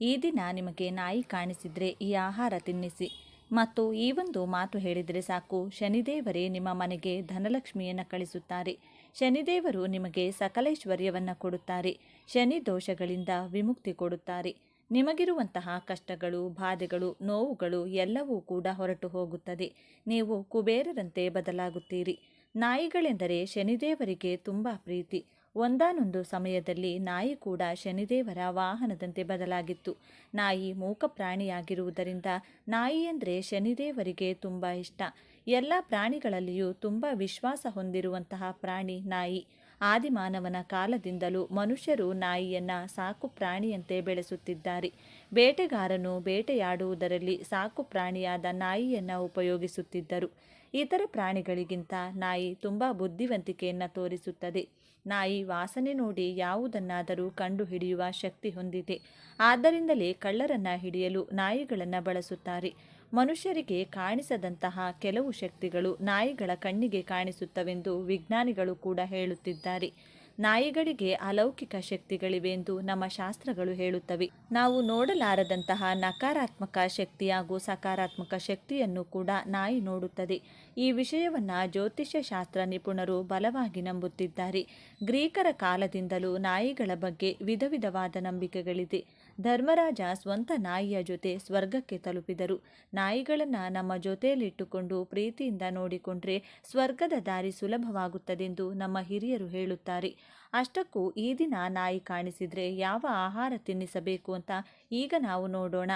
ಈ ದಿನ ನಿಮಗೆ ನಾಯಿ ಕಾಣಿಸಿದರೆ ಈ ಆಹಾರ ತಿನ್ನಿಸಿ. ಮತ್ತು ಈ ಒಂದು ಮಾತು ಹೇಳಿದರೆ ಸಾಕು, ಶನಿದೇವರೇ ನಿಮ್ಮ ಮನೆಗೆ ಧನಲಕ್ಷ್ಮಿಯನ್ನು ಕಳಿಸುತ್ತಾರೆ. ಶನಿದೇವರು ನಿಮಗೆ ಸಕಲೈಶ್ವರ್ಯವನ್ನು ಕೊಡುತ್ತಾರೆ. ಶನಿ ದೋಷಗಳಿಂದ ವಿಮುಕ್ತಿ ಕೊಡುತ್ತಾರೆ. ನಿಮಗಿರುವಂತಹ ಕಷ್ಟಗಳು, ಬಾಧೆಗಳು, ನೋವುಗಳು ಎಲ್ಲವೂ ಕೂಡ ಹೊರಟು ಹೋಗುತ್ತದೆ. ನೀವು ಕುಬೇರರಂತೆ ಬದಲಾಗುತ್ತೀರಿ. ನಾಯಿಗಳೆಂದರೆ ಶನಿದೇವರಿಗೆ ತುಂಬ ಪ್ರೀತಿ. ಒಂದಾನೊಂದು ಸಮಯದಲ್ಲಿ ನಾಯಿ ಕೂಡ ಶನಿದೇವರ ವಾಹನದಂತೆ ಬದಲಾಗಿತ್ತು. ನಾಯಿ ಮೂಕ ಪ್ರಾಣಿಯಾಗಿರುವುದರಿಂದ ನಾಯಿ ಅಂದರೆ ಶನಿದೇವರಿಗೆ ತುಂಬ ಇಷ್ಟ. ಎಲ್ಲ ಪ್ರಾಣಿಗಳಲ್ಲಿಯೂ ತುಂಬ ವಿಶ್ವಾಸ ಹೊಂದಿರುವಂತಹ ಪ್ರಾಣಿ ನಾಯಿ. ಆದಿಮಾನವನ ಕಾಲದಿಂದಲೂ ಮನುಷ್ಯರು ನಾಯಿಯನ್ನು ಸಾಕು ಪ್ರಾಣಿಯಂತೆ ಬೆಳೆಸುತ್ತಿದ್ದಾರೆ. ಬೇಟೆಗಾರನು ಬೇಟೆಯಾಡುವುದರಲ್ಲಿ ಸಾಕು ಪ್ರಾಣಿಯಾದ ನಾಯಿಯನ್ನು ಉಪಯೋಗಿಸುತ್ತಿದ್ದರು. ಇತರ ಪ್ರಾಣಿಗಳಿಗಿಂತ ನಾಯಿ ತುಂಬ ಬುದ್ಧಿವಂತಿಕೆಯನ್ನು ತೋರಿಸುತ್ತದೆ. ನಾಯಿ ವಾಸನೆ ನೋಡಿ ಯಾವುದನ್ನಾದರೂ ಕಂಡುಹಿಡಿಯುವ ಶಕ್ತಿ ಹೊಂದಿದೆ. ಆದ್ದರಿಂದಲೇ ಕಳ್ಳರನ್ನು ಹಿಡಿಯಲು ನಾಯಿಗಳನ್ನು ಬಳಸುತ್ತಾರೆ. ಮನುಷ್ಯರಿಗೆ ಕಾಣಿಸದಂತಹ ಕೆಲವು ಶಕ್ತಿಗಳು ನಾಯಿಗಳ ಕಣ್ಣಿಗೆ ಕಾಣಿಸುತ್ತವೆಂದು ವಿಜ್ಞಾನಿಗಳು ಕೂಡ ಹೇಳುತ್ತಿದ್ದಾರೆ. ನಾಯಿಗಳಿಗೆ ಅಲೌಕಿಕ ಶಕ್ತಿಗಳಿವೆಂದು ನಮ್ಮ ಶಾಸ್ತ್ರಗಳು ಹೇಳುತ್ತವೆ. ನಾವು ನೋಡಲಾರದಂತಹ ನಕಾರಾತ್ಮಕ ಶಕ್ತಿ ಹಾಗೂ ಸಕಾರಾತ್ಮಕ ಶಕ್ತಿಯನ್ನು ಕೂಡ ನಾಯಿ ನೋಡುತ್ತದೆ. ಈ ವಿಷಯವನ್ನು ಜ್ಯೋತಿಷ್ಯ ಶಾಸ್ತ್ರ ನಿಪುಣರು ಬಲವಾಗಿ ನಂಬುತ್ತಿದ್ದಾರೆ. ಗ್ರೀಕರ ಕಾಲದಿಂದಲೂ ನಾಯಿಗಳ ಬಗ್ಗೆ ವಿಧ ವಿಧವಾದ ನಂಬಿಕೆಗಳಿದೆ. ಧರ್ಮರಾಜ ಸ್ವಂತ ನಾಯಿಯ ಜೊತೆ ಸ್ವರ್ಗಕ್ಕೆ ತಲುಪಿದರು. ನಾಯಿಗಳನ್ನು ನಮ್ಮ ಜೊತೆಯಲ್ಲಿಟ್ಟುಕೊಂಡು ಪ್ರೀತಿಯಿಂದ ನೋಡಿಕೊಂಡ್ರೆ ಸ್ವರ್ಗದ ದಾರಿ ಸುಲಭವಾಗುತ್ತದೆಂದು ನಮ್ಮ ಹಿರಿಯರು ಹೇಳುತ್ತಾರೆ. ಅಷ್ಟಕ್ಕೂ ಈ ದಿನ ನಾಯಿ ಕಾಣಿಸಿದರೆ ಯಾವ ಆಹಾರ ತಿನ್ನಿಸಬೇಕು ಅಂತ ಈಗ ನಾವು ನೋಡೋಣ.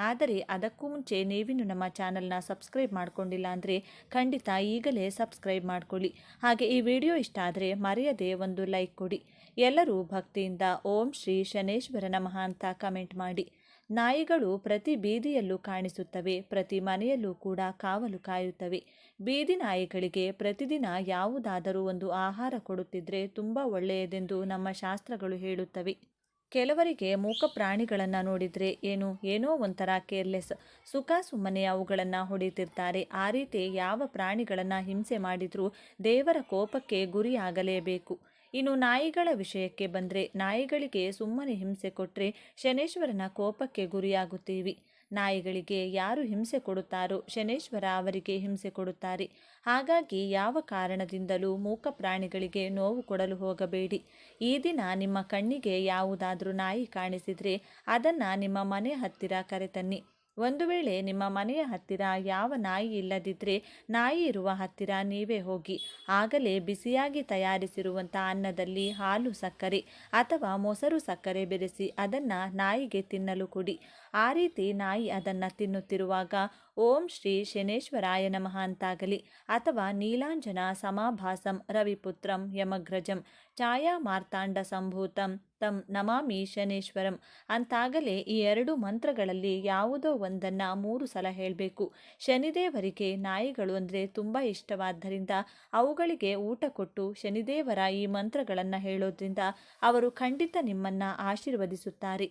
ಆದರೆ ಅದಕ್ಕೂ ಮುಂಚೆ ನೀವಿನ್ನು ನಮ್ಮ ಚಾನಲ್ನ ಸಬ್ಸ್ಕ್ರೈಬ್ ಮಾಡ್ಕೊಂಡಿಲ್ಲ ಅಂದರೆ ಖಂಡಿತ ಈಗಲೇ ಸಬ್ಸ್ಕ್ರೈಬ್ ಮಾಡ್ಕೊಳ್ಳಿ. ಹಾಗೆ ಈ ವಿಡಿಯೋ ಇಷ್ಟ ಆದರೆ ಮರೆಯದೆ ಒಂದು ಲೈಕ್ ಕೊಡಿ. ಎಲ್ಲರೂ ಭಕ್ತಿಯಿಂದ ಓಂ ಶ್ರೀ ಶನೇಶ್ವರ ನಮಃ ಅಂತ ಕಮೆಂಟ್ ಮಾಡಿ. ನಾಯಿಗಳು ಪ್ರತಿ ಬೀದಿಯಲ್ಲೂ ಕಾಣಿಸುತ್ತವೆ. ಪ್ರತಿ ಮನೆಯಲ್ಲೂ ಕೂಡ ಕಾವಲು ಕಾಯುತ್ತವೆ. ಬೀದಿ ನಾಯಿಗಳಿಗೆ ಪ್ರತಿದಿನ ಯಾವುದಾದರೂ ಒಂದು ಆಹಾರ ಕೊಡುತ್ತಿದ್ದರೆ ತುಂಬ ಒಳ್ಳೆಯದೆಂದು ನಮ್ಮ ಶಾಸ್ತ್ರಗಳು ಹೇಳುತ್ತವೆ. ಕೆಲವರಿಗೆ ಮೂಕ ಪ್ರಾಣಿಗಳನ್ನು ನೋಡಿದರೆ ಏನೋ ಒಂಥರ ಕೇರ್ಲೆಸ್, ಸುಖ ಸುಮ್ಮನೆ ಅವುಗಳನ್ನು ಹೊಡಿತಿರ್ತಾರೆ. ಆ ರೀತಿ ಯಾವ ಪ್ರಾಣಿಗಳನ್ನು ಹಿಂಸೆ ಮಾಡಿದರೂ ದೇವರ ಕೋಪಕ್ಕೆ ಗುರಿಯಾಗಲೇಬೇಕು. ಇನ್ನು ನಾಯಿಗಳ ವಿಷಯಕ್ಕೆ ಬಂದರೆ, ನಾಯಿಗಳಿಗೆ ಸುಮ್ಮನೆ ಹಿಂಸೆ ಕೊಟ್ಟರೆ ಶನೇಶ್ವರನ ಕೋಪಕ್ಕೆ ಗುರಿಯಾಗುತ್ತೀವಿ. ನಾಯಿಗಳಿಗೆ ಯಾರು ಹಿಂಸೆ ಕೊಡುತ್ತಾರೋ ಶನೇಶ್ವರ ಅವರಿಗೆ ಹಿಂಸೆ ಕೊಡುತ್ತಾರೆ. ಹಾಗಾಗಿ ಯಾವ ಕಾರಣದಿಂದಲೂ ಮೂಕ ಪ್ರಾಣಿಗಳಿಗೆ ನೋವು ಕೊಡಲು ಹೋಗಬೇಡಿ. ಈ ದಿನ ನಿಮ್ಮ ಕಣ್ಣಿಗೆ ಯಾವುದಾದ್ರೂ ನಾಯಿ ಕಾಣಿಸಿದರೆ ಅದನ್ನು ನಿಮ್ಮ ಮನೆ ಹತ್ತಿರ ಕರೆತನ್ನಿ. ಒಂದು ವೇಳೆ ನಿಮ್ಮ ಮನೆಯ ಹತ್ತಿರ ಯಾವ ನಾಯಿ ಇಲ್ಲದಿದ್ದರೆ ನಾಯಿ ಇರುವ ಹತ್ತಿರ ನೀವೇ ಹೋಗಿ. ಆಗಲೇ ಬಿಸಿಯಾಗಿ ತಯಾರಿಸಿರುವಂಥ ಅನ್ನದಲ್ಲಿ ಹಾಲು ಸಕ್ಕರೆ ಅಥವಾ ಮೊಸರು ಸಕ್ಕರೆ ಬೆರೆಸಿ ಅದನ್ನು ನಾಯಿಗೆ ತಿನ್ನಲು ಕೊಡಿ. ಆ ರೀತಿ ನಾಯಿ ಅದನ್ನು ತಿನ್ನುತ್ತಿರುವಾಗ ಓಂ ಶ್ರೀ ಶನೇಶ್ವರಾಯ ನಮಃ ಅಂತಾಗಲಿ ಅಥವಾ ನೀಲಾಂಜನ ಸಮಾಭಾಸಂ ರವಿಪುತ್ರಂ ಯಮಗ್ರಜಂ ಛಾಯಾ ಮಾರ್ತಾಂಡ ಸಂಭೂತಂ ತಂ ನಮಾಮಿ ಶನೇಶ್ವರಂ ಅಂತಾಗಲೇ ಈ ಎರಡು ಮಂತ್ರಗಳಲ್ಲಿ ಯಾವುದೋ ಒಂದನ್ನು 3 ಸಲ ಹೇಳಬೇಕು. ಶನಿದೇವರಿಗೆ ನಾಯಿಗಳು ಅಂದರೆ ತುಂಬ ಇಷ್ಟವಾದ್ದರಿಂದ ಅವುಗಳಿಗೆ ಊಟ ಕೊಟ್ಟು ಶನಿದೇವರ ಈ ಮಂತ್ರಗಳನ್ನು ಹೇಳೋದ್ರಿಂದ ಅವರು ಖಂಡಿತ ನಿಮ್ಮನ್ನು ಆಶೀರ್ವದಿಸುತ್ತಾರೆ.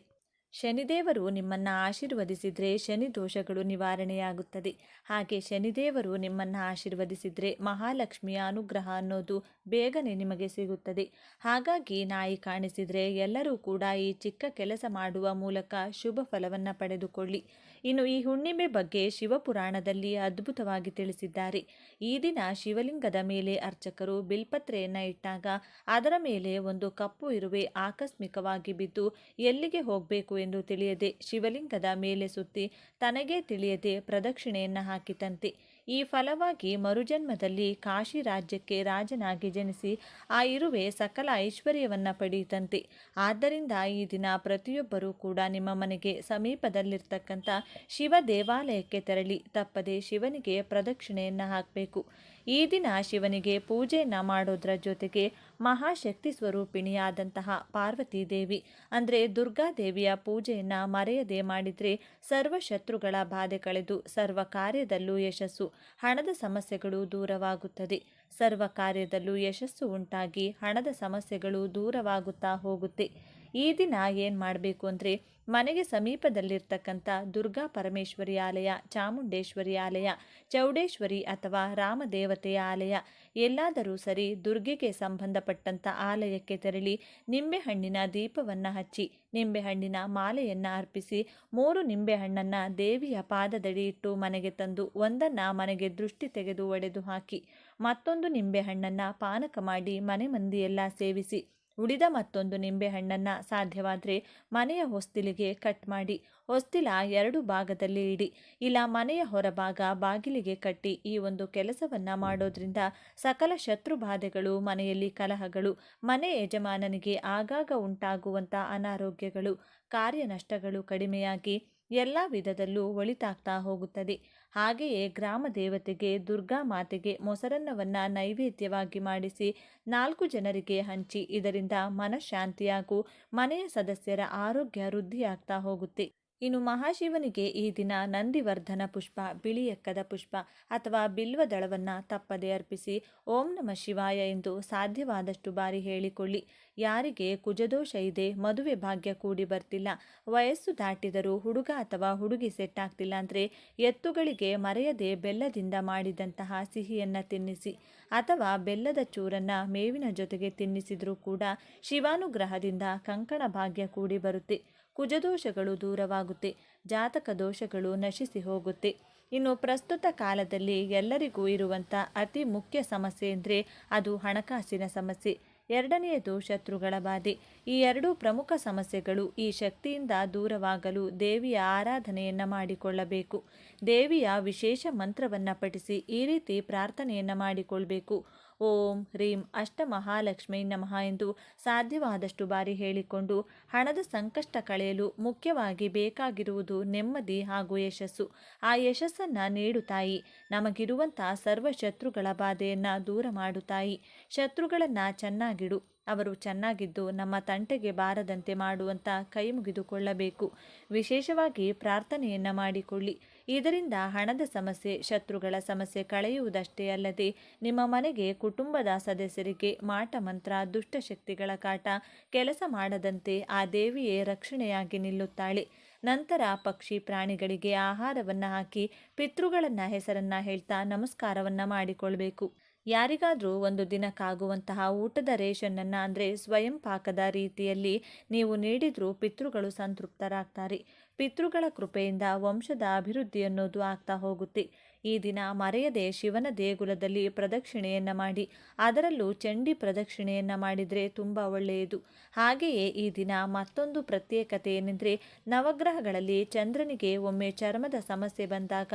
ಶನಿದೇವರು ನಿಮ್ಮನ್ನು ಆಶೀರ್ವದಿಸಿದರೆ ಶನಿ ದೋಷಗಳು ನಿವಾರಣೆಯಾಗುತ್ತದೆ. ಹಾಗೆ ಶನಿದೇವರು ನಿಮ್ಮನ್ನು ಆಶೀರ್ವದಿಸಿದರೆ ಮಹಾಲಕ್ಷ್ಮಿಯ ಅನುಗ್ರಹ ಅನ್ನೋದು ಬೇಗನೆ ನಿಮಗೆ ಸಿಗುತ್ತದೆ. ಹಾಗಾಗಿ ನಾಯಿ ಕಾಣಿಸಿದರೆ ಎಲ್ಲರೂ ಕೂಡ ಈ ಚಿಕ್ಕ ಕೆಲಸ ಮಾಡುವ ಮೂಲಕ ಶುಭ ಫಲವನ್ನು ಪಡೆದುಕೊಳ್ಳಿ. ಇನ್ನು ಈ ಹುಣ್ಣಿಮೆ ಬಗ್ಗೆ ಶಿವಪುರಾಣದಲ್ಲಿ ಅದ್ಭುತವಾಗಿ ತಿಳಿಸಿದ್ದಾರೆ. ಈ ದಿನ ಶಿವಲಿಂಗದ ಮೇಲೆ ಅರ್ಚಕರು ಬಿಲ್ಪತ್ರೆಯನ್ನು ಇಟ್ಟಾಗ ಅದರ ಮೇಲೆ ಒಂದು ಕಪ್ಪು ಇರುವೆ ಆಕಸ್ಮಿಕವಾಗಿ ಬಿದ್ದು ಎಲ್ಲಿಗೆ ಹೋಗಬೇಕು ಎಂದು ತಿಳಿಯದೆ ಶಿವಲಿಂಗದ ಮೇಲೆ ಸುತ್ತಿ ತನಗೇ ತಿಳಿಯದೆ ಪ್ರದಕ್ಷಿಣೆಯನ್ನು ಹಾಕಿತಂತೆ. ಈ ಫಲವಾಗಿ ಮರುಜನ್ಮದಲ್ಲಿ ಕಾಶಿ ರಾಜ್ಯಕ್ಕೆ ರಾಜನಾಗಿ ಜನಿಸಿ ಆ ಇರುವೆ ಸಕಲ ಐಶ್ವರ್ಯವನ್ನು ಪಡೆಯಿತಂತೆ. ಆದ್ದರಿಂದ ಈ ದಿನ ಪ್ರತಿಯೊಬ್ಬರೂ ಕೂಡ ನಿಮ್ಮ ಮನೆಗೆ ಸಮೀಪದಲ್ಲಿರ್ತಕ್ಕಂಥ ಶಿವ ದೇವಾಲಯಕ್ಕೆ ತೆರಳಿ ತಪ್ಪದೆ ಶಿವನಿಗೆ ಪ್ರದಕ್ಷಿಣೆಯನ್ನು ಹಾಕಬೇಕು. ಈ ದಿನ ಶಿವನಿಗೆ ಪೂಜೆಯನ್ನು ಮಾಡೋದ್ರ ಜೊತೆಗೆ ಮಹಾಶಕ್ತಿ ಸ್ವರೂಪಿಣಿಯಾದಂತಹ ಪಾರ್ವತಿ ದೇವಿ ಅಂದರೆ ದುರ್ಗಾದೇವಿಯ ಪೂಜೆಯನ್ನು ಮರೆಯದೆ ಮಾಡಿದರೆ ಸರ್ವ ಶತ್ರುಗಳ ಬಾಧೆ ಕಳೆದು ಸರ್ವ ಕಾರ್ಯದಲ್ಲೂ ಯಶಸ್ಸು, ಹಣದ ಸಮಸ್ಯೆಗಳು ದೂರವಾಗುತ್ತದೆ. ಸರ್ವ ಕಾರ್ಯದಲ್ಲೂ ಯಶಸ್ಸು ಉಂಟಾಗಿ ಹಣದ ಸಮಸ್ಯೆಗಳು ದೂರವಾಗುತ್ತಾ ಹೋಗುತ್ತೆ. ಈ ದಿನ ಏನು ಮಾಡಬೇಕು ಅಂದರೆ ಮನೆಗೆ ಸಮೀಪದಲ್ಲಿರ್ತಕ್ಕಂಥ ದುರ್ಗಾ ಪರಮೇಶ್ವರಿ ಆಲಯ, ಚಾಮುಂಡೇಶ್ವರಿ ಆಲಯ, ಚೌಡೇಶ್ವರಿ ಅಥವಾ ರಾಮದೇವತೆಯ ಆಲಯ ಎಲ್ಲಾದರೂ ಸರಿ ದುರ್ಗೆಗೆ ಸಂಬಂಧಪಟ್ಟಂಥ ಆಲಯಕ್ಕೆ ತೆರಳಿ ನಿಂಬೆಹಣ್ಣಿನ ದೀಪವನ್ನು ಹಚ್ಚಿ ನಿಂಬೆಹಣ್ಣಿನ ಮಾಲೆಯನ್ನು ಅರ್ಪಿಸಿ 3 ನಿಂಬೆಹಣ್ಣನ್ನು ದೇವಿಯ ಪಾದದಡಿ ಇಟ್ಟು ಮನೆಗೆ ತಂದು ಒಂದನ್ನು ಮನೆಗೆ ದೃಷ್ಟಿ ತೆಗೆದು ಒಡೆದು ಹಾಕಿ ಮತ್ತೊಂದು ನಿಂಬೆಹಣ್ಣನ್ನು ಪಾನಕ ಮಾಡಿ ಮನೆ ಮಂದಿಯೆಲ್ಲ ಸೇವಿಸಿ ಉಳಿದ ಮತ್ತೊಂದು ನಿಂಬೆಹಣ್ಣನ್ನು ಸಾಧ್ಯವಾದರೆ ಮನೆಯ ಹೊಸ್ತಿಲಿಗೆ ಕಟ್ ಮಾಡಿ ಹೊಸ್ತಿಲ 2 ಭಾಗದಲ್ಲಿ ಇಡಿ, ಇಲ್ಲ ಮನೆಯ ಹೊರಭಾಗ ಬಾಗಿಲಿಗೆ ಕಟ್ಟಿ. ಈ ಒಂದು ಕೆಲಸವನ್ನು ಮಾಡೋದ್ರಿಂದ ಸಕಲ ಶತ್ರು ಬಾಧೆಗಳು, ಮನೆಯಲ್ಲಿ ಕಲಹಗಳು, ಮನೆ ಯಜಮಾನನಿಗೆ ಆಗಾಗ ಉಂಟಾಗುವಂಥ ಅನಾರೋಗ್ಯಗಳು, ಕಾರ್ಯ ನಷ್ಟಗಳು ಕಡಿಮೆಯಾಗಿ ಎಲ್ಲ ವಿಧದಲ್ಲೂ ಒಳಿತಾಗ್ತಾ ಹೋಗುತ್ತದೆ. ಹಾಗೆಯೇ ಗ್ರಾಮ ದೇವತೆಗೆ ದುರ್ಗಾ ಮಾತೆಗೆ ಮೊಸರನ್ನವನ್ನು ನೈವೇದ್ಯವಾಗಿ ಮಾಡಿಸಿ 4 ಜನರಿಗೆ ಹಂಚಿ. ಇದರಿಂದ ಮನಃಶಾಂತಿಯಾಗೂ ಮನೆಯ ಸದಸ್ಯರ ಆರೋಗ್ಯ ವೃದ್ಧಿಯಾಗ್ತಾ ಹೋಗುತ್ತೆ. ಇನ್ನು ಮಹಾಶಿವನಿಗೆ ಈ ದಿನ ನಂದಿವರ್ಧನ ಪುಷ್ಪ, ಬಿಳಿಯಕ್ಕದ ಪುಷ್ಪ ಅಥವಾ ಬಿಲ್ವದಳವನ್ನು ತಪ್ಪದೆ ಅರ್ಪಿಸಿ ಓಂ ನಮಃ ಶಿವಾಯ ಎಂದು ಸಾಧ್ಯವಾದಷ್ಟು ಬಾರಿ ಹೇಳಿಕೊಳ್ಳಿ. ಯಾರಿಗೆ ಕುಜದೋಷ ಇದೆ, ಮದುವೆ ಭಾಗ್ಯ ಕೂಡಿ ಬರ್ತಿಲ್ಲ, ವಯಸ್ಸು ದಾಟಿದರೂ ಹುಡುಗ ಅಥವಾ ಹುಡುಗಿ ಸೆಟ್ ಆಗ್ತಿಲ್ಲ ಅಂದರೆ ಎತ್ತುಗಳಿಗೆ ಮರೆಯದೆ ಬೆಲ್ಲದಿಂದ ಮಾಡಿದಂತಹ ಸಿಹಿಯನ್ನು ತಿನ್ನಿಸಿ ಅಥವಾ ಬೆಲ್ಲದ ಚೂರನ್ನು ಮೇವಿನ ಜೊತೆಗೆ ತಿನ್ನಿಸಿದರೂ ಕೂಡ ಶಿವಾನುಗ್ರಹದಿಂದ ಕಂಕಣ ಭಾಗ್ಯ ಕೂಡಿ ಬರುತ್ತೆ. ಕುಜದೋಷಗಳು ದೂರವಾಗುತ್ತೆ, ಜಾತಕ ದೋಷಗಳು ನಶಿಸಿ ಹೋಗುತ್ತೆ. ಇನ್ನು ಪ್ರಸ್ತುತ ಕಾಲದಲ್ಲಿ ಎಲ್ಲರಿಗೂ ಇರುವಂಥ ಅತಿ ಮುಖ್ಯ ಸಮಸ್ಯೆ ಅಂದರೆ ಅದು ಹಣಕಾಸಿನ ಸಮಸ್ಯೆ. ಎರಡನೆಯದು ಶತ್ರುಗಳ ಬಾಧೆ. ಈ 2 ಪ್ರಮುಖ ಸಮಸ್ಯೆಗಳು ಈ ಶಕ್ತಿಯಿಂದ ದೂರವಾಗಲು ದೇವಿಯ ಆರಾಧನೆಯನ್ನು ಮಾಡಿಕೊಳ್ಳಬೇಕು. ದೇವಿಯ ವಿಶೇಷ ಮಂತ್ರವನ್ನು ಪಠಿಸಿ ಈ ರೀತಿ ಪ್ರಾರ್ಥನೆಯನ್ನು ಮಾಡಿಕೊಳ್ಬೇಕು. ಓಂ ಹ್ರೀಂ ಅಷ್ಟಮಹಾಲಕ್ಷ್ಮೀ ನಮಃ ಎಂದು ಸಾಧ್ಯವಾದಷ್ಟು ಬಾರಿ ಹೇಳಿಕೊಂಡು ಹಣದ ಸಂಕಷ್ಟ ಕಳೆಯಲು ಮುಖ್ಯವಾಗಿ ಬೇಕಾಗಿರುವುದು ನೆಮ್ಮದಿ ಹಾಗೂ ಯಶಸ್ಸು. ಆ ಯಶಸ್ಸನ್ನು ನೀಡು ತಾಯಿ, ನಮಗಿರುವಂಥ ಸರ್ವ ಶತ್ರುಗಳ ಬಾಧೆಯನ್ನು ದೂರ ಮಾಡು ತಾಯಿ. ಶತ್ರುಗಳನ್ನು ಚೆನ್ನಾಗಿಡು, ಅವರು ಚೆನ್ನಾಗಿದ್ದು ನಮ್ಮ ತಂಟೆಗೆ ಬಾರದಂತೆ ಮಾಡುವಂಥ ಕೈ ಮುಗಿದುಕೊಳ್ಳಬೇಕು. ವಿಶೇಷವಾಗಿ ಪ್ರಾರ್ಥನೆಯನ್ನು ಮಾಡಿಕೊಳ್ಳಿ. ಇದರಿಂದ ಹಣದ ಸಮಸ್ಯೆ, ಶತ್ರುಗಳ ಸಮಸ್ಯೆ ಕಳೆಯುವುದಷ್ಟೇ ಅಲ್ಲದೆ ನಿಮ್ಮ ಮನೆಗೆ, ಕುಟುಂಬದ ಸದಸ್ಯರಿಗೆ ಮಾಟ ಮಂತ್ರ, ದುಷ್ಟಶಕ್ತಿಗಳ ಕಾಟ ಕೆಲಸ ಮಾಡದಂತೆ ಆ ದೇವಿಯೇ ರಕ್ಷಣೆಯಾಗಿ ನಿಲ್ಲುತ್ತಾಳೆ. ನಂತರ ಪಕ್ಷಿ ಪ್ರಾಣಿಗಳಿಗೆ ಆಹಾರವನ್ನು ಹಾಕಿ ಪಿತೃಗಳನ್ನು ಹೆಸರನ್ನು ಹೇಳ್ತಾ ನಮಸ್ಕಾರವನ್ನು ಮಾಡಿಕೊಳ್ಬೇಕು. ಯಾರಿಗಾದರೂ ಒಂದು ದಿನಕ್ಕಾಗುವಂತಹ ಊಟದ ರೇಷನ್ನನ್ನು ಅಂದರೆ ಸ್ವಯಂ ಪಾಕದ ರೀತಿಯಲ್ಲಿ ನೀವು ನೀಡಿದರೂ ಪಿತೃಗಳು ಸಂತೃಪ್ತರಾಗ್ತಾರೆ. ಪಿತೃಗಳ ಕೃಪೆಯಿಂದ ವಂಶದ ಅಭಿವೃದ್ಧಿ ಅನ್ನೋದು ಆಗ್ತಾ ಹೋಗುತ್ತೆ. ಈ ದಿನ ಮರೆಯದೆ ಶಿವನ ದೇಗುಲದಲ್ಲಿ ಪ್ರದಕ್ಷಿಣೆಯನ್ನು ಮಾಡಿ, ಅದರಲ್ಲೂ ಚಂಡಿ ಪ್ರದಕ್ಷಿಣೆಯನ್ನು ಮಾಡಿದರೆ ತುಂಬ ಒಳ್ಳೆಯದು. ಹಾಗೆಯೇ ಈ ದಿನ ಮತ್ತೊಂದು ಪ್ರತ್ಯೇಕತೆ ಏನೆಂದರೆ ನವಗ್ರಹಗಳಲ್ಲಿ ಚಂದ್ರನಿಗೆ ಒಮ್ಮೆ ಚರ್ಮದ ಸಮಸ್ಯೆ ಬಂದಾಗ,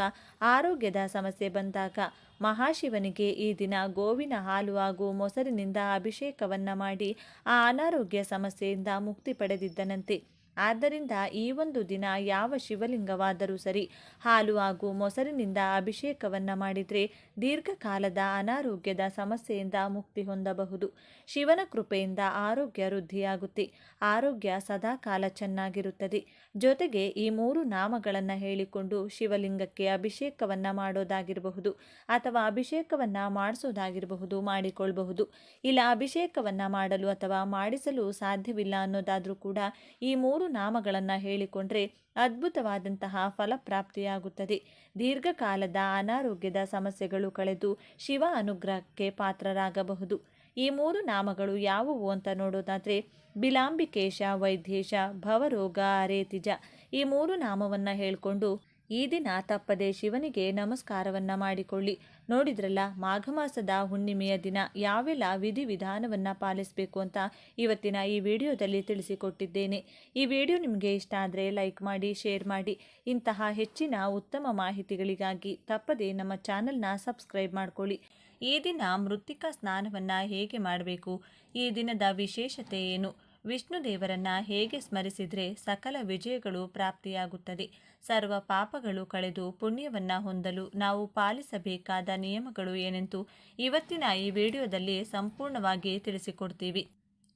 ಆರೋಗ್ಯದ ಸಮಸ್ಯೆ ಬಂದಾಗ ಮಹಾಶಿವನಿಗೆ ಈ ದಿನ ಗೋವಿನ ಹಾಲು ಹಾಗೂ ಮೊಸರಿನಿಂದ ಅಭಿಷೇಕವನ್ನು ಮಾಡಿ ಆ ಅನಾರೋಗ್ಯ ಸಮಸ್ಯೆಯಿಂದ ಮುಕ್ತಿ ಪಡೆದಿದ್ದನಂತೆ. ಆದ್ದರಿಂದ ಈ ಒಂದು ದಿನ ಯಾವ ಶಿವಲಿಂಗವಾದರೂ ಸರಿ ಹಾಲು ಹಾಗೂ ಮೊಸರಿನಿಂದ ಅಭಿಷೇಕವನ್ನು ಮಾಡಿದರೆ ದೀರ್ಘಕಾಲದ ಅನಾರೋಗ್ಯದ ಸಮಸ್ಯೆಯಿಂದ ಮುಕ್ತಿ ಹೊಂದಬಹುದು. ಶಿವನ ಕೃಪೆಯಿಂದ ಆರೋಗ್ಯ ವೃದ್ಧಿಯಾಗುತ್ತೆ, ಆರೋಗ್ಯ ಸದಾಕಾಲ ಚೆನ್ನಾಗಿರುತ್ತದೆ. ಜೊತೆಗೆ ಈ 3 ನಾಮಗಳನ್ನು ಹೇಳಿಕೊಂಡು ಶಿವಲಿಂಗಕ್ಕೆ ಅಭಿಷೇಕವನ್ನು ಮಾಡೋದಾಗಿರಬಹುದು ಅಥವಾ ಅಭಿಷೇಕವನ್ನು ಮಾಡಿಸೋದಾಗಿರಬಹುದು, ಮಾಡಿಕೊಳ್ಳಬಹುದು. ಇಲ್ಲ ಅಭಿಷೇಕವನ್ನು ಮಾಡಲು ಅಥವಾ ಮಾಡಿಸಲು ಸಾಧ್ಯವಿಲ್ಲ ಅನ್ನೋದಾದರೂ ಕೂಡ ಈ 3 ನಾಮಗಳನ್ನು ಹೇಳಿಕೊಂಡ್ರೆ ಅದ್ಭುತವಾದಂತಹ ಫಲಪ್ರಾಪ್ತಿಯಾಗುತ್ತದೆ. ದೀರ್ಘಕಾಲದ ಅನಾರೋಗ್ಯದ ಸಮಸ್ಯೆಗಳು ಕಳೆದು ಶಿವ ಅನುಗ್ರಹಕ್ಕೆ ಪಾತ್ರರಾಗಬಹುದು. ಈ 3 ನಾಮಗಳು ಯಾವುವು ಅಂತ ನೋಡೋದಾದರೆ ಬಿಲಾಂಬಿಕೇಶ ವೈದ್ಯೇಶ ಭವರೋಗ ಅರೇತಿಜ. ಈ 3 ನಾಮವನ್ನು ಹೇಳಿಕೊಂಡು ಈ ದಿನ ತಪ್ಪದೆ ಶಿವನಿಗೆ ನಮಸ್ಕಾರವನ್ನು ಮಾಡಿಕೊಳ್ಳಿ. ನೋಡಿದ್ರಲ್ಲ, ಮಾಘ ಮಾಸದ ಹುಣ್ಣಿಮೆಯ ದಿನ ಯಾವೆಲ್ಲ ವಿಧಿವಿಧಾನವನ್ನು ಪಾಲಿಸಬೇಕು ಅಂತ ಇವತ್ತಿನ ಈ ವಿಡಿಯೋದಲ್ಲಿ ತಿಳಿಸಿಕೊಟ್ಟಿದ್ದೇನೆ. ಈ ವಿಡಿಯೋ ನಿಮಗೆ ಇಷ್ಟ ಆದರೆ ಲೈಕ್ ಮಾಡಿ, ಶೇರ್ ಮಾಡಿ. ಇಂತಹ ಹೆಚ್ಚಿನ ಉತ್ತಮ ಮಾಹಿತಿಗಳಿಗಾಗಿ ತಪ್ಪದೆ ನಮ್ಮ ಚಾನಲ್ನ ಸಬ್ಸ್ಕ್ರೈಬ್ ಮಾಡ್ಕೊಳ್ಳಿ. ಈ ದಿನ ಮೃತ್ತಿಕಾ ಸ್ನಾನವನ್ನು ಹೇಗೆ ಮಾಡಬೇಕು, ಈ ದಿನದ ವಿಶೇಷತೆ ಏನು, ವಿಷ್ಣು ದೇವರನ್ನು ಹೇಗೆ ಸ್ಮರಿಸಿದರೆ ಸಕಲ ವಿಜಯಗಳು ಪ್ರಾಪ್ತಿಯಾಗುತ್ತದೆ, ಸರ್ವ ಪಾಪಗಳು ಕಳೆದು ಪುಣ್ಯವನ್ನು ಹೊಂದಲು ನಾವು ಪಾಲಿಸಬೇಕಾದ ನಿಯಮಗಳು ಏನೆಂದು ಇವತ್ತಿನ ಈ ವಿಡಿಯೋದಲ್ಲಿ ಸಂಪೂರ್ಣವಾಗಿ ತಿಳಿಸಿಕೊಡ್ತೀವಿ.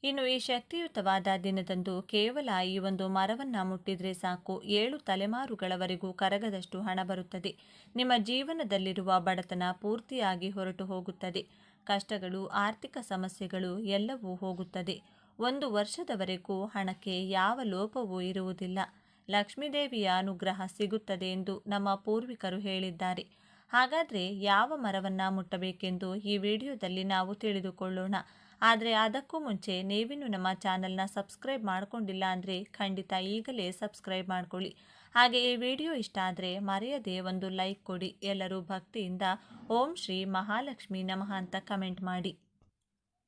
ಇನ್ನು ಈ ಶಕ್ತಿಯುತವಾದ ದಿನದಂದು ಕೇವಲ ಈ ಒಂದು ಮರವನ್ನು ಮುಟ್ಟಿದರೆ ಸಾಕು, 7 ತಲೆಮಾರುಗಳವರೆಗೂ ಕರಗದಷ್ಟು ಹಣ ಬರುತ್ತದೆ. ನಿಮ್ಮ ಜೀವನದಲ್ಲಿರುವ ಬಡತನ ಪೂರ್ತಿಯಾಗಿ ಹೊರಟು ಹೋಗುತ್ತದೆ. ಕಷ್ಟಗಳು, ಆರ್ಥಿಕ ಸಮಸ್ಯೆಗಳು ಎಲ್ಲವೂ ಹೋಗುತ್ತದೆ. 1 ವರ್ಷದವರೆಗೂ ಹಣಕ್ಕೆ ಯಾವ ಲೋಪವೂ ಇರುವುದಿಲ್ಲ. ಲಕ್ಷ್ಮೀದೇವಿಯ ಅನುಗ್ರಹ ಸಿಗುತ್ತದೆ ಎಂದು ನಮ್ಮ ಪೂರ್ವಿಕರು ಹೇಳಿದ್ದಾರೆ. ಹಾಗಾದರೆ ಯಾವ ಮರವನ್ನು ಮುಟ್ಟಬೇಕೆಂದು ಈ ವಿಡಿಯೋದಲ್ಲಿ ನಾವು ತಿಳಿದುಕೊಳ್ಳೋಣ. ಆದರೆ ಅದಕ್ಕೂ ಮುಂಚೆ ನೀವಿನ್ನೂ ನಮ್ಮ ಚಾನಲ್ನ ಸಬ್ಸ್ಕ್ರೈಬ್ ಮಾಡಿಕೊಂಡಿಲ್ಲ ಅಂದರೆ ಖಂಡಿತ ಈಗಲೇ ಸಬ್ಸ್ಕ್ರೈಬ್ ಮಾಡ್ಕೊಳ್ಳಿ. ಹಾಗೆ ಈ ವಿಡಿಯೋ ಇಷ್ಟ ಆದರೆ ಮರೆಯದೆ ಒಂದು ಲೈಕ್ ಕೊಡಿ. ಎಲ್ಲರೂ ಭಕ್ತಿಯಿಂದ ಓಂ ಶ್ರೀ ಮಹಾಲಕ್ಷ್ಮಿ ನಮಃ ಅಂತ ಕಮೆಂಟ್ ಮಾಡಿ.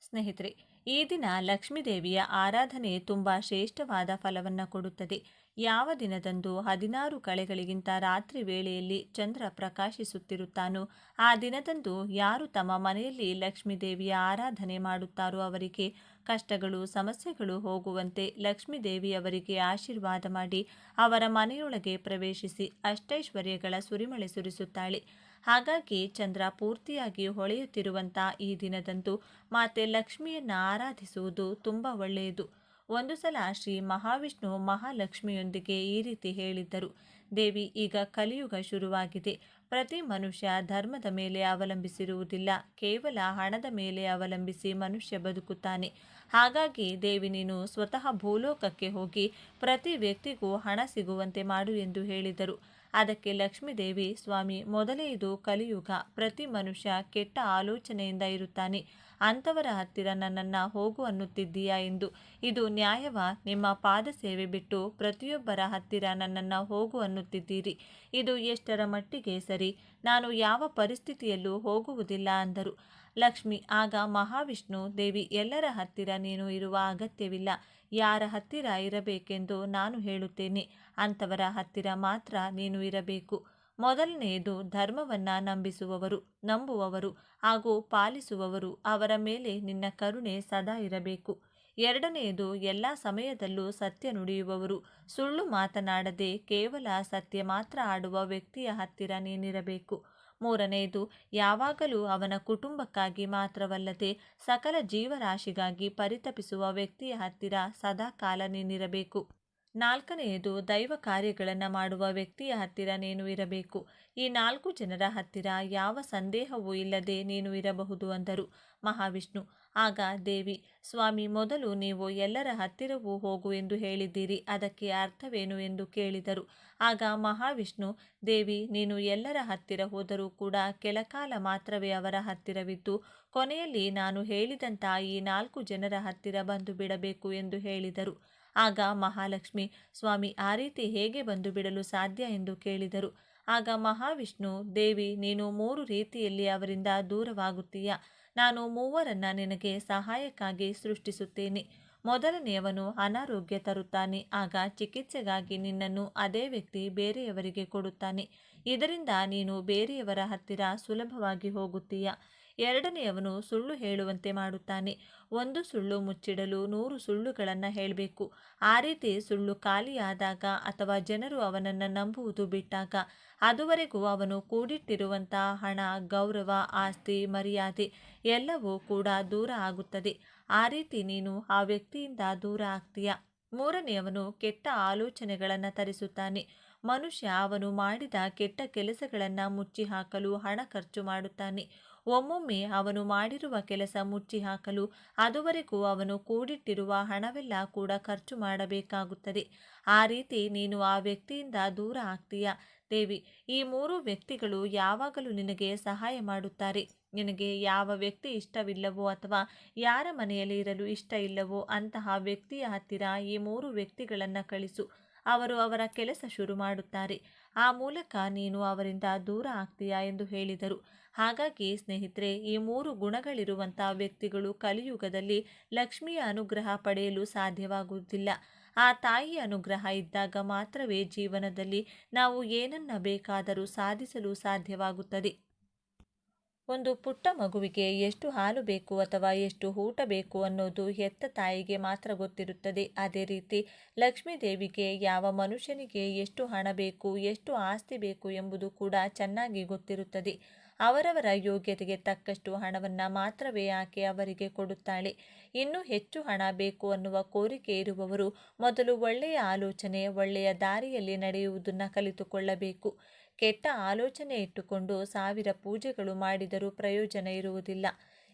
ಸ್ನೇಹಿತರೆ, ಈ ದಿನ ಲಕ್ಷ್ಮೀದೇವಿಯ ಆರಾಧನೆ ತುಂಬ ಶ್ರೇಷ್ಠವಾದ ಫಲವನ್ನು ಕೊಡುತ್ತದೆ. ಯಾವ ದಿನದಂದು 16 ಕಳೆಗಳಿಗಿಂತ ರಾತ್ರಿ ವೇಳೆಯಲ್ಲಿ ಚಂದ್ರ ಪ್ರಕಾಶಿಸುತ್ತಿರುತ್ತಾನೋ ಆ ದಿನದಂದು ಯಾರು ತಮ್ಮ ಮನೆಯಲ್ಲಿ ಲಕ್ಷ್ಮೀದೇವಿಯ ಆರಾಧನೆ ಮಾಡುತ್ತಾರೋ ಅವರಿಗೆ ಕಷ್ಟಗಳು ಸಮಸ್ಯೆಗಳು ಹೋಗುವಂತೆ ಲಕ್ಷ್ಮೀದೇವಿಯವರಿಗೆ ಆಶೀರ್ವಾದ ಮಾಡಿ ಅವರ ಮನೆಯೊಳಗೆ ಪ್ರವೇಶಿಸಿ ಅಷ್ಟೈಶ್ವರ್ಯಗಳ ಸುರಿಮಳೆ ಸುರಿಸುತ್ತಾಳೆ. ಹಾಗಾಗಿ ಚಂದ್ರ ಪೂರ್ತಿಯಾಗಿ ಹೊಳೆಯುತ್ತಿರುವಂಥ ಈ ದಿನದಂದು ಮಾತೆ ಲಕ್ಷ್ಮಿಯನ್ನು ಆರಾಧಿಸುವುದು ತುಂಬ ಒಳ್ಳೆಯದು. ಒಂದು ಸಲ ಶ್ರೀ ಮಹಾವಿಷ್ಣು ಮಹಾಲಕ್ಷ್ಮಿಯೊಂದಿಗೆ ಈ ರೀತಿ ಹೇಳಿದ್ದರು, ದೇವಿ, ಈಗ ಕಲಿಯುಗ ಶುರುವಾಗಿದೆ. ಪ್ರತಿ ಮನುಷ್ಯ ಧರ್ಮದ ಮೇಲೆ ಅವಲಂಬಿಸಿರುವುದಿಲ್ಲ, ಕೇವಲ ಹಣದ ಮೇಲೆ ಅವಲಂಬಿಸಿ ಮನುಷ್ಯ ಬದುಕುತ್ತಾನೆ. ಹಾಗಾಗಿ ದೇವಿ, ನೀನು ಸ್ವತಃ ಭೂಲೋಕಕ್ಕೆ ಹೋಗಿ ಪ್ರತಿ ವ್ಯಕ್ತಿಗೂ ಹಣ ಸಿಗುವಂತೆ ಮಾಡು ಎಂದು ಹೇಳಿದರು. ಅದಕ್ಕೆ ಲಕ್ಷ್ಮೀದೇವಿ, ಸ್ವಾಮಿ, ಮೊದಲೇ ಇದು ಕಲಿಯುಗ, ಪ್ರತಿ ಮನುಷ್ಯ ಕೆಟ್ಟ ಆಲೋಚನೆಯಿಂದ ಇರುತ್ತಾನೆ, ಅಂಥವರ ಹತ್ತಿರ ನನ್ನನ್ನು ಹೋಗು ಅನ್ನುತ್ತಿದ್ದೀಯಾ ಎಂದು. ಇದು ನ್ಯಾಯವಾ? ನಿಮ್ಮ ಪಾದ ಸೇವೆ ಬಿಟ್ಟು ಪ್ರತಿಯೊಬ್ಬರ ಹತ್ತಿರ ನನ್ನನ್ನು ಹೋಗು ಅನ್ನುತ್ತಿದ್ದೀರಿ. ಇದು ಎಷ್ಟರ ಮಟ್ಟಿಗೆ ಸರಿ? ನಾನು ಯಾವ ಪರಿಸ್ಥಿತಿಯಲ್ಲೂ ಹೋಗುವುದಿಲ್ಲ ಅಂದರು. ಲಕ್ಷ್ಮಿ ಆಗ ಮಹಾವಿಷ್ಣು, ದೇವಿ, ಎಲ್ಲರ ಹತ್ತಿರ ನೀನು ಇರುವ ಅಗತ್ಯವಿಲ್ಲ. ಯಾರ ಹತ್ತಿರ ಇರಬೇಕೆಂದು ನಾನು ಹೇಳುತ್ತೇನೆ ಅಂಥವರ ಹತ್ತಿರ ಮಾತ್ರ ನೀನು ಇರಬೇಕು. ಮೊದಲನೆಯದು ಧರ್ಮವನ್ನು ನಂಬುವವರು ಹಾಗೂ ಪಾಲಿಸುವವರು, ಅವರ ಮೇಲೆ ನಿನ್ನ ಕರುಣೆ ಸದಾ ಇರಬೇಕು. ಎರಡನೆಯದು ಎಲ್ಲ ಸಮಯದಲ್ಲೂ ಸತ್ಯ ನುಡಿಯುವವರು, ಸುಳ್ಳು ಮಾತನಾಡದೆ ಕೇವಲ ಸತ್ಯ ಮಾತ್ರ ಆಡುವ ವ್ಯಕ್ತಿಯ ಹತ್ತಿರ ನೀನಿರಬೇಕು. ಮೂರನೆಯದು ಯಾವಾಗಲೂ ಅವನ ಕುಟುಂಬಕ್ಕಾಗಿ ಮಾತ್ರವಲ್ಲದೆ ಸಕಲ ಜೀವರಾಶಿಗಾಗಿ ಪರಿತಪಿಸುವ ವ್ಯಕ್ತಿಯ ಹತ್ತಿರ ಸದಾ ಕಾಲ ನೀನಿರಬೇಕು. ನಾಲ್ಕನೆಯದು ದೈವ ಕಾರ್ಯಗಳನ್ನು ಮಾಡುವ ವ್ಯಕ್ತಿಯ ಹತ್ತಿರ ನೀನು ಇರಬೇಕು. ಈ 4 ಜನರ ಹತ್ತಿರ ಯಾವ ಸಂದೇಹವೂ ಇಲ್ಲದೆ ನೀನು ಇರಬಹುದು ಅಂದರು ಮಹಾವಿಷ್ಣು. ಆಗ ದೇವಿ, ಸ್ವಾಮಿ, ಮೊದಲು ನೀವು ಎಲ್ಲರ ಹತ್ತಿರವೂ ಹೋಗು ಎಂದು ಹೇಳಿದ್ದೀರಿ, ಅದಕ್ಕೆ ಅರ್ಥವೇನು ಎಂದು ಕೇಳಿದರು. ಆಗ ಮಹಾವಿಷ್ಣು, ದೇವಿ, ನೀನು ಎಲ್ಲರ ಹತ್ತಿರ ಹೋದರೂ ಕೂಡ ಕೆಲಕಾಲ ಮಾತ್ರವೇ ಅವರ ಹತ್ತಿರವಿದ್ದು ಕೊನೆಯಲ್ಲಿ ನಾನು ಹೇಳಿದಂಥ ಈ 4 ಜನರ ಹತ್ತಿರ ಬಂದು ಬಿಡಬೇಕು ಎಂದು ಹೇಳಿದರು. ಆಗ ಮಹಾಲಕ್ಷ್ಮಿ, ಸ್ವಾಮಿ, ಆ ರೀತಿ ಹೇಗೆ ಬಂದು ಬಿಡಲು ಸಾಧ್ಯ ಎಂದು ಕೇಳಿದರು. ಆಗ ಮಹಾವಿಷ್ಣು, ದೇವಿ, ನೀನು 3 ರೀತಿಯಲ್ಲಿ ಅವರಿಂದ ದೂರವಾಗುತ್ತೀಯ. ನಾನು 3ರನ್ನು ನಿನಗೆ ಸಹಾಯಕ್ಕಾಗಿ ಸೃಷ್ಟಿಸುತ್ತೇನೆ. ಮೊದಲನೆಯವನು ಅನಾರೋಗ್ಯ ತರುತ್ತಾನೆ, ಆಗ ಚಿಕಿತ್ಸೆಗಾಗಿ ನಿನ್ನನ್ನು ಅದೇ ವ್ಯಕ್ತಿ ಬೇರೆಯವರಿಗೆ ಕೊಡುತ್ತಾನೆ. ಇದರಿಂದ ನೀನು ಬೇರೆಯವರ ಹತ್ತಿರ ಸುಲಭವಾಗಿ ಹೋಗುತ್ತೀಯ. ಎರಡನೆಯವನು ಸುಳ್ಳು ಹೇಳುವಂತೆ ಮಾಡುತ್ತಾನೆ. 1 ಸುಳ್ಳು ಮುಚ್ಚಿಡಲು 100 ಸುಳ್ಳುಗಳನ್ನು ಹೇಳಬೇಕು. ಆ ರೀತಿ ಸುಳ್ಳು ಖಾಲಿಯಾದಾಗ ಅಥವಾ ಜನರು ಅವನನ್ನು ನಂಬುವುದು ಬಿಟ್ಟಾಗ ಅದುವರೆಗೂ ಅವನು ಕೂಡಿಟ್ಟಿರುವಂತಹ ಹಣ, ಗೌರವ, ಆಸ್ತಿ, ಮರ್ಯಾದೆ ಎಲ್ಲವೂ ಕೂಡ ದೂರ ಆಗುತ್ತದೆ. ಆ ರೀತಿ ನೀನು ಆ ವ್ಯಕ್ತಿಯಿಂದ ದೂರ ಆಗ್ತೀಯ. ಮೂರನೆಯವನು ಕೆಟ್ಟ ಆಲೋಚನೆಗಳನ್ನು ತರಿಸುತ್ತಾನೆ. ಮನುಷ್ಯ ಅವನು ಮಾಡಿದ ಕೆಟ್ಟ ಕೆಲಸಗಳನ್ನು ಮುಚ್ಚಿ ಹಾಕಲು ಹಣ ಖರ್ಚು ಮಾಡುತ್ತಾನೆ. ಒಮ್ಮೊಮ್ಮೆ ಅವನು ಮಾಡಿರುವ ಕೆಲಸ ಮುಚ್ಚಿ ಹಾಕಲು ಅದುವರೆಗೂ ಅವನು ಕೂಡಿಟ್ಟಿರುವ ಹಣವೆಲ್ಲ ಕೂಡ ಖರ್ಚು ಮಾಡಬೇಕಾಗುತ್ತದೆ. ಆ ರೀತಿ ನೀನು ಆ ವ್ಯಕ್ತಿಯಿಂದ ದೂರ ಆಗ್ತೀಯ. ದೇವಿ, ಈ 3 ವ್ಯಕ್ತಿಗಳು ಯಾವಾಗಲೂ ನಿನಗೆ ಸಹಾಯ ಮಾಡುತ್ತಾರೆ. ನಿನಗೆ ಯಾವ ವ್ಯಕ್ತಿ ಇಷ್ಟವಿಲ್ಲವೋ ಅಥವಾ ಯಾರ ಮನೆಯಲ್ಲಿ ಇರಲು ಇಷ್ಟ ಇಲ್ಲವೋ ಅಂತಹ ವ್ಯಕ್ತಿಯ ಹತ್ತಿರ ಈ 3 ವ್ಯಕ್ತಿಗಳನ್ನು ಕಳಿಸು. ಅವರು ಅವರ ಕೆಲಸ ಶುರು ಮಾಡುತ್ತಾರೆ. ಆ ಮೂಲಕ ನೀನು ಅವರಿಂದ ದೂರ ಆಗ್ತೀಯಾ ಎಂದು ಹೇಳಿದರು. ಹಾಗಾಗಿ ಸ್ನೇಹಿತರೆ, ಈ 3 ಗುಣಗಳಿರುವಂಥ ವ್ಯಕ್ತಿಗಳು ಕಲಿಯುಗದಲ್ಲಿ ಲಕ್ಷ್ಮಿಯ ಅನುಗ್ರಹ ಪಡೆಯಲು ಸಾಧ್ಯವಾಗುವುದಿಲ್ಲ. ಆ ತಾಯಿಯ ಅನುಗ್ರಹ ಇದ್ದಾಗ ಮಾತ್ರವೇ ಜೀವನದಲ್ಲಿ ನಾವು ಏನನ್ನ ಬೇಕಾದರೂ ಸಾಧಿಸಲು ಸಾಧ್ಯವಾಗುತ್ತದೆ. ಒಂದು ಪುಟ್ಟ ಮಗುವಿಗೆ ಎಷ್ಟು ಹಾಲು ಬೇಕು ಅಥವಾ ಎಷ್ಟು ಊಟ ಬೇಕು ಅನ್ನೋದು ಹೆತ್ತ ತಾಯಿಗೆ ಮಾತ್ರ ಗೊತ್ತಿರುತ್ತದೆ. ಅದೇ ರೀತಿ ಲಕ್ಷ್ಮೀದೇವಿಗೆ ಯಾವ ಮನುಷ್ಯನಿಗೆ ಎಷ್ಟು ಹಣ ಬೇಕು, ಎಷ್ಟು ಆಸ್ತಿ ಬೇಕು ಎಂಬುದು ಕೂಡ ಚೆನ್ನಾಗಿ ಗೊತ್ತಿರುತ್ತದೆ. ಅವರವರ ಯೋಗ್ಯತೆಗೆ ತಕ್ಕಷ್ಟು ಹಣವನ್ನು ಮಾತ್ರವೇ ಆಕೆ ಅವರಿಗೆ ಕೊಡುತ್ತಾಳೆ. ಇನ್ನೂ ಹೆಚ್ಚು ಹಣ ಬೇಕು ಅನ್ನುವ ಕೋರಿಕೆ ಇರುವವರು ಮೊದಲು ಒಳ್ಳೆಯ ಆಲೋಚನೆ, ಒಳ್ಳೆಯ ದಾರಿಯಲ್ಲಿ ನಡೆಯುವುದನ್ನು ಕಲಿತುಕೊಳ್ಳಬೇಕು. ಕೆಟ್ಟ ಆಲೋಚನೆ ಇಟ್ಟುಕೊಂಡು 1000 ಪೂಜೆಗಳು ಮಾಡಿದರೂ ಪ್ರಯೋಜನ ಇರುವುದಿಲ್ಲ.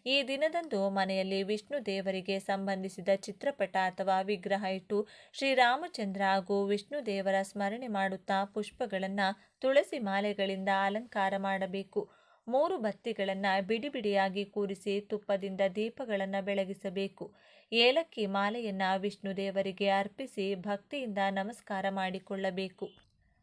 ಈ ದಿನದಂದು ಮನೆಯಲ್ಲಿ ವಿಷ್ಣು ದೇವರಿಗೆ ಸಂಬಂಧಿಸಿದ ಚಿತ್ರಪಟ ಅಥವಾ ವಿಗ್ರಹ ಇಟ್ಟು ಶ್ರೀರಾಮಚಂದ್ರ ಹಾಗೂ ವಿಷ್ಣು ದೇವರ ಸ್ಮರಣೆ ಮಾಡುತ್ತಾ ಪುಷ್ಪಗಳನ್ನು ತುಳಸಿ ಮಾಲೆಗಳಿಂದ ಅಲಂಕಾರ ಮಾಡಬೇಕು. 3 ಬತ್ತಿಗಳನ್ನು ಬಿಡಿ ಬಿಡಿಯಾಗಿ ಕೂರಿಸಿ ತುಪ್ಪದಿಂದ ದೀಪಗಳನ್ನು ಬೆಳಗಿಸಬೇಕು. ಏಲಕ್ಕಿ ಮಾಲೆಯನ್ನು ವಿಷ್ಣು ದೇವರಿಗೆ ಅರ್ಪಿಸಿ ಭಕ್ತಿಯಿಂದ ನಮಸ್ಕಾರ ಮಾಡಿಕೊಳ್ಳಬೇಕು.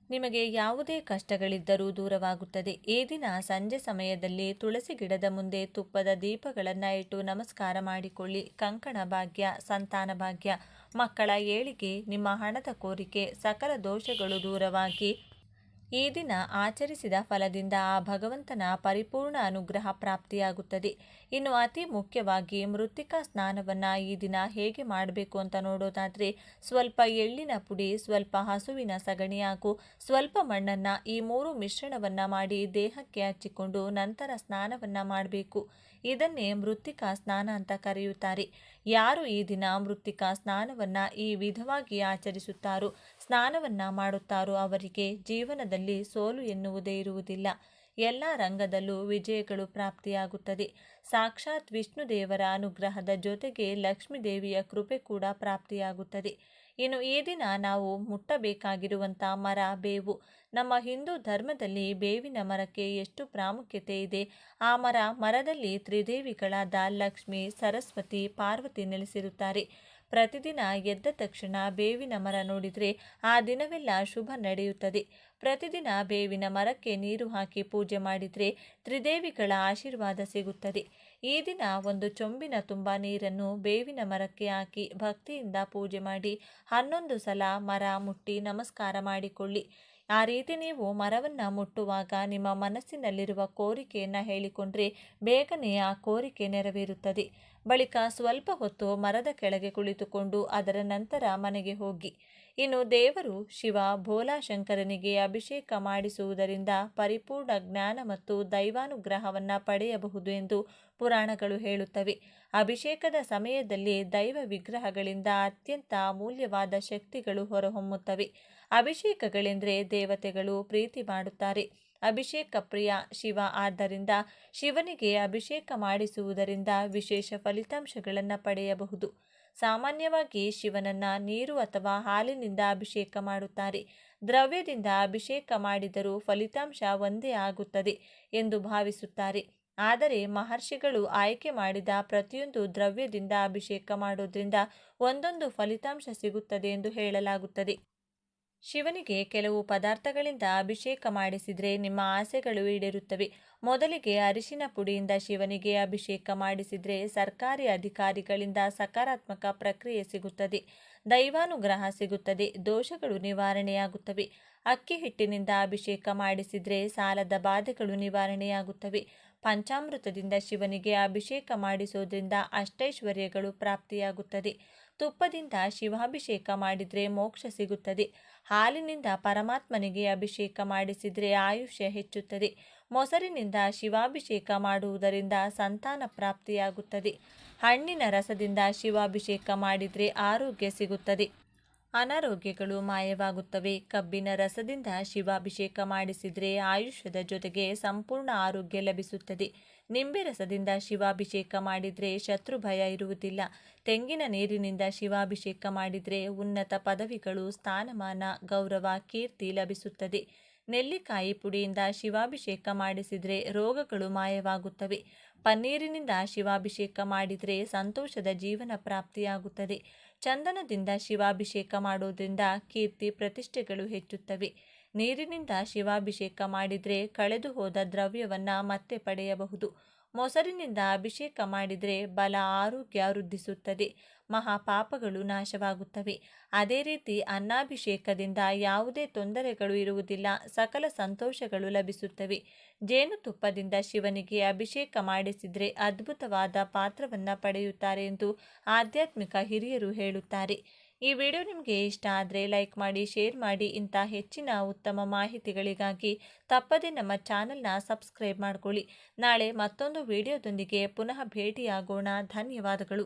ನಿಮಗೆ ಯಾವುದೇ ಕಷ್ಟಗಳಿದ್ದರೂ ದೂರವಾಗುತ್ತದೆ. ಈ ದಿನ ಸಂಜೆ ಸಮಯದಲ್ಲಿ ತುಳಸಿ ಗಿಡದ ಮುಂದೆ ತುಪ್ಪದ ದೀಪಗಳನ್ನು ಇಟ್ಟು ನಮಸ್ಕಾರ ಮಾಡಿಕೊಳ್ಳಿ. ಕಂಕಣ ಭಾಗ್ಯ, ಸಂತಾನ ಭಾಗ್ಯ, ಮಕ್ಕಳ ಏಳಿಗೆ, ನಿಮ್ಮ ಹಣದ ಕೋರಿಕೆ, ಸಕಲ ದೋಷಗಳು ದೂರವಾಗಿ ಈ ದಿನ ಆಚರಿಸಿದ ಫಲದಿಂದ ಆ ಭಗವಂತನ ಪರಿಪೂರ್ಣ ಅನುಗ್ರಹ ಪ್ರಾಪ್ತಿಯಾಗುತ್ತದೆ. ಇನ್ನು ಅತಿ ಮುಖ್ಯವಾಗಿ ಮೃತ್ತಿಕಾ ಸ್ನಾನವನ್ನು ಈ ದಿನ ಹೇಗೆ ಮಾಡಬೇಕು ಅಂತ ನೋಡೋದಾದರೆ, ಸ್ವಲ್ಪ ಎಳ್ಳಿನ ಪುಡಿ, ಸ್ವಲ್ಪ ಹಸುವಿನ ಸಗಣಿ ಹಾಗೂ ಸ್ವಲ್ಪ ಮಣ್ಣನ್ನು ಈ 3 ಮಿಶ್ರಣವನ್ನು ಮಾಡಿ ದೇಹಕ್ಕೆ ಹಚ್ಚಿಕೊಂಡು ನಂತರ ಸ್ನಾನವನ್ನು ಮಾಡಬೇಕು. ಇದನ್ನೇ ಮೃತ್ತಿಕಾ ಸ್ನಾನ ಅಂತ ಕರೆಯುತ್ತಾರೆ. ಯಾರು ಈ ದಿನ ಮೃತ್ತಿಕಾ ಸ್ನಾನವನ್ನು ಈ ವಿಧವಾಗಿ ಆಚರಿಸುತ್ತಾರೋ, ಸ್ನಾನವನ್ನು ಮಾಡುತ್ತಾರೋ ಅವರಿಗೆ ಜೀವನದಲ್ಲಿ ಸೋಲು ಎನ್ನುವುದೇ ಇರುವುದಿಲ್ಲ. ಎಲ್ಲ ರಂಗದಲ್ಲೂ ವಿಜಯಗಳು ಪ್ರಾಪ್ತಿಯಾಗುತ್ತದೆ. ಸಾಕ್ಷಾತ್ ವಿಷ್ಣು ದೇವರ ಅನುಗ್ರಹದ ಜೊತೆಗೆ ಲಕ್ಷ್ಮೀ ದೇವಿಯ ಕೃಪೆ ಕೂಡ ಪ್ರಾಪ್ತಿಯಾಗುತ್ತದೆ. ಇನ್ನು ಈ ದಿನ ನಾವು ಮುಟ್ಟಬೇಕಾಗಿರುವಂಥ ಮರ ಬೇವು. ನಮ್ಮ ಹಿಂದೂ ಧರ್ಮದಲ್ಲಿ ಬೇವಿನ ಮರಕ್ಕೆ ಎಷ್ಟು ಪ್ರಾಮುಖ್ಯತೆ ಇದೆ. ಆ ಮರದಲ್ಲಿ ತ್ರಿದೇವಿಗಳಾದ ಲಕ್ಷ್ಮಿ, ಸರಸ್ವತಿ, ಪಾರ್ವತಿ ನೆಲೆಸಿರುತ್ತಾರೆ. ಪ್ರತಿದಿನ ಎದ್ದ ತಕ್ಷಣ ಬೇವಿನ ಮರ ನೋಡಿದರೆ ಆ ದಿನವೆಲ್ಲ ಶುಭ ನಡೆಯುತ್ತದೆ. ಪ್ರತಿದಿನ ಬೇವಿನ ಮರಕ್ಕೆ ನೀರು ಹಾಕಿ ಪೂಜೆ ಮಾಡಿದರೆ ತ್ರಿದೇವಿಗಳ ಆಶೀರ್ವಾದ ಸಿಗುತ್ತದೆ. ಈ ದಿನ ಒಂದು ಚೊಂಬಿನ ತುಂಬ ನೀರನ್ನು ಬೇವಿನ ಮರಕ್ಕೆ ಹಾಕಿ ಭಕ್ತಿಯಿಂದ ಪೂಜೆ ಮಾಡಿ 11 ಸಲ ಮರ ಮುಟ್ಟಿ ನಮಸ್ಕಾರ ಮಾಡಿಕೊಳ್ಳಿ. ಆ ರೀತಿ ನೀವು ಮರವನ್ನು ಮುಟ್ಟುವಾಗ ನಿಮ್ಮ ಮನಸ್ಸಿನಲ್ಲಿರುವ ಕೋರಿಕೆಯನ್ನು ಹೇಳಿಕೊಂಡ್ರೆ ಬೇಗನೆ ಆ ಕೋರಿಕೆ ನೆರವೇರುತ್ತದೆ. ಬಳಿಕ ಸ್ವಲ್ಪ ಹೊತ್ತು ಮರದ ಕೆಳಗೆ ಕುಳಿತುಕೊಂಡು ಅದರ ನಂತರ ಮನೆಗೆ ಹೋಗಿ. ಇನ್ನು ದೇವರು ಶಿವ ಭೋಲಾಶಂಕರನಿಗೆ ಅಭಿಷೇಕ ಮಾಡಿಸುವುದರಿಂದ ಪರಿಪೂರ್ಣ ಜ್ಞಾನ ಮತ್ತು ದೈವಾನುಗ್ರಹವನ್ನು ಪಡೆಯಬಹುದು ಎಂದು ಪುರಾಣಗಳು ಹೇಳುತ್ತವೆ. ಅಭಿಷೇಕದ ಸಮಯದಲ್ಲಿ ದೈವ ವಿಗ್ರಹಗಳಿಂದ ಅತ್ಯಂತ ಅಮೂಲ್ಯವಾದ ಶಕ್ತಿಗಳು ಹೊರಹೊಮ್ಮುತ್ತವೆ. ಅಭಿಷೇಕಗಳೆಂದರೆ ದೇವತೆಗಳು ಪ್ರೀತಿ ಮಾಡುತ್ತಾರೆ. ಅಭಿಷೇಕ ಪ್ರಿಯ ಶಿವ. ಆದ್ದರಿಂದ ಶಿವನಿಗೆ ಅಭಿಷೇಕ ಮಾಡಿಸುವುದರಿಂದ ವಿಶೇಷ ಫಲಿತಾಂಶಗಳನ್ನು ಪಡೆಯಬಹುದು. ಸಾಮಾನ್ಯವಾಗಿ ಶಿವನನ್ನು ನೀರು ಅಥವಾ ಹಾಲಿನಿಂದ ಅಭಿಷೇಕ ಮಾಡುತ್ತಾರೆ. ದ್ರವ್ಯದಿಂದ ಅಭಿಷೇಕ ಮಾಡಿದರೂ ಫಲಿತಾಂಶ ಒಂದೇ ಆಗುತ್ತದೆ ಎಂದು ಭಾವಿಸುತ್ತಾರೆ. ಆದರೆ ಮಹರ್ಷಿಗಳು ಆಯ್ಕೆ ಮಾಡಿದ ಪ್ರತಿಯೊಂದು ದ್ರವ್ಯದಿಂದ ಅಭಿಷೇಕ ಮಾಡೋದ್ರಿಂದ ಒಂದೊಂದು ಫಲಿತಾಂಶ ಸಿಗುತ್ತದೆ ಎಂದು ಹೇಳಲಾಗುತ್ತದೆ. ಶಿವನಿಗೆ ಕೆಲವು ಪದಾರ್ಥಗಳಿಂದ ಅಭಿಷೇಕ ಮಾಡಿಸಿದರೆ ನಿಮ್ಮ ಆಸೆಗಳು ಈಡೇರುತ್ತವೆ. ಮೊದಲಿಗೆ ಅರಿಶಿನ ಪುಡಿಯಿಂದ ಶಿವನಿಗೆ ಅಭಿಷೇಕ ಮಾಡಿಸಿದರೆ ಸರ್ಕಾರಿ ಅಧಿಕಾರಿಗಳಿಂದ ಸಕಾರಾತ್ಮಕ ಪ್ರಕ್ರಿಯೆ ಸಿಗುತ್ತದೆ, ದೈವಾನುಗ್ರಹ ಸಿಗುತ್ತದೆ, ದೋಷಗಳು ನಿವಾರಣೆಯಾಗುತ್ತವೆ. ಅಕ್ಕಿ ಹಿಟ್ಟಿನಿಂದ ಅಭಿಷೇಕ ಮಾಡಿಸಿದರೆ ಸಾಲದ ಬಾಧೆಗಳು ನಿವಾರಣೆಯಾಗುತ್ತವೆ. ಪಂಚಾಮೃತದಿಂದ ಶಿವನಿಗೆ ಅಭಿಷೇಕ ಮಾಡಿಸೋದ್ರಿಂದ ಅಷ್ಟೈಶ್ವರ್ಯಗಳು ಪ್ರಾಪ್ತಿಯಾಗುತ್ತದೆ. ತುಪ್ಪದಿಂದ ಶಿವಾಭಿಷೇಕ ಮಾಡಿದರೆ ಮೋಕ್ಷ ಸಿಗುತ್ತದೆ. ಹಾಲಿನಿಂದ ಪರಮಾತ್ಮನಿಗೆ ಅಭಿಷೇಕ ಮಾಡಿಸಿದರೆ ಆಯುಷ್ಯ ಹೆಚ್ಚುತ್ತದೆ. ಮೊಸರಿನಿಂದ ಶಿವಾಭಿಷೇಕ ಮಾಡುವುದರಿಂದ ಸಂತಾನ ಪ್ರಾಪ್ತಿಯಾಗುತ್ತದೆ. ಹಣ್ಣಿನ ರಸದಿಂದ ಶಿವಾಭಿಷೇಕ ಮಾಡಿದರೆ ಆರೋಗ್ಯ ಸಿಗುತ್ತದೆ, ಅನಾರೋಗ್ಯಗಳು ಮಾಯವಾಗುತ್ತವೆ. ಕಬ್ಬಿನ ರಸದಿಂದ ಶಿವಾಭಿಷೇಕ ಮಾಡಿಸಿದರೆ ಆಯುಷ್ಯದ ಜೊತೆಗೆ ಸಂಪೂರ್ಣ ಆರೋಗ್ಯ ಲಭಿಸುತ್ತದೆ. ನಿಂಬೆ ರಸದಿಂದ ಶಿವಾಭಿಷೇಕ ಮಾಡಿದರೆ ಶತ್ರು ಭಯ ಇರುವುದಿಲ್ಲ. ತೆಂಗಿನ ನೀರಿನಿಂದ ಶಿವಾಭಿಷೇಕ ಮಾಡಿದರೆ ಉನ್ನತ ಪದವಿಗಳು, ಸ್ಥಾನಮಾನ, ಗೌರವ, ಕೀರ್ತಿ ಲಭಿಸುತ್ತದೆ. ನೆಲ್ಲಿಕಾಯಿ ಪುಡಿಯಿಂದ ಶಿವಾಭಿಷೇಕ ಮಾಡಿಸಿದರೆ ರೋಗಗಳು ಮಾಯವಾಗುತ್ತವೆ. ಪನ್ನೀರಿನಿಂದ ಶಿವಾಭಿಷೇಕ ಮಾಡಿದರೆ ಸಂತೋಷದ ಜೀವನ ಪ್ರಾಪ್ತಿಯಾಗುತ್ತದೆ. ಚಂದನದಿಂದ ಶಿವಾಭಿಷೇಕ ಮಾಡೋದ್ರಿಂದ ಕೀರ್ತಿ ಪ್ರತಿಷ್ಠೆಗಳು ಹೆಚ್ಚುತ್ತವೆ. ನೀರಿನಿಂದ ಶಿವಾಭಿಷೇಕ ಮಾಡಿದರೆ ಕಳೆದು ಹೋದ ದ್ರವ್ಯವನ್ನು ಮತ್ತೆ ಪಡೆಯಬಹುದು. ಮೊಸರಿನಿಂದ ಅಭಿಷೇಕ ಮಾಡಿದರೆ ಬಲ, ಆರೋಗ್ಯ ವೃದ್ಧಿಸುತ್ತದೆ, ಮಹಾಪಾಪಗಳು ನಾಶವಾಗುತ್ತವೆ. ಅದೇ ರೀತಿ ಅನ್ನಾಭಿಷೇಕದಿಂದ ಯಾವುದೇ ತೊಂದರೆಗಳು ಇರುವುದಿಲ್ಲ, ಸಕಲ ಸಂತೋಷಗಳು ಲಭಿಸುತ್ತವೆ. ಜೇನುತುಪ್ಪದಿಂದ ಶಿವನಿಗೆ ಅಭಿಷೇಕ ಮಾಡಿಸಿದರೆ ಅದ್ಭುತವಾದ ಪಾತ್ರವನ್ನು ಪಡೆಯುತ್ತಾರೆ ಎಂದು ಆಧ್ಯಾತ್ಮಿಕ ಹಿರಿಯರು ಹೇಳುತ್ತಾರೆ. ಈ ವಿಡಿಯೋ ನಿಮಗೆ ಇಷ್ಟ ಆದರೆ ಲೈಕ್ ಮಾಡಿ, ಶೇರ್ ಮಾಡಿ. ಇಂಥ ಹೆಚ್ಚಿನ ಉತ್ತಮ ಮಾಹಿತಿಗಳಿಗಾಗಿ ತಪ್ಪದೇ ನಮ್ಮ ಚಾನಲ್ನ ಸಬ್ಸ್ಕ್ರೈಬ್ ಮಾಡಿಕೊಳ್ಳಿ. ನಾಳೆ ಮತ್ತೊಂದು ವಿಡಿಯೋದೊಂದಿಗೆ ಪುನಃ ಭೇಟಿಯಾಗೋಣ. ಧನ್ಯವಾದಗಳು.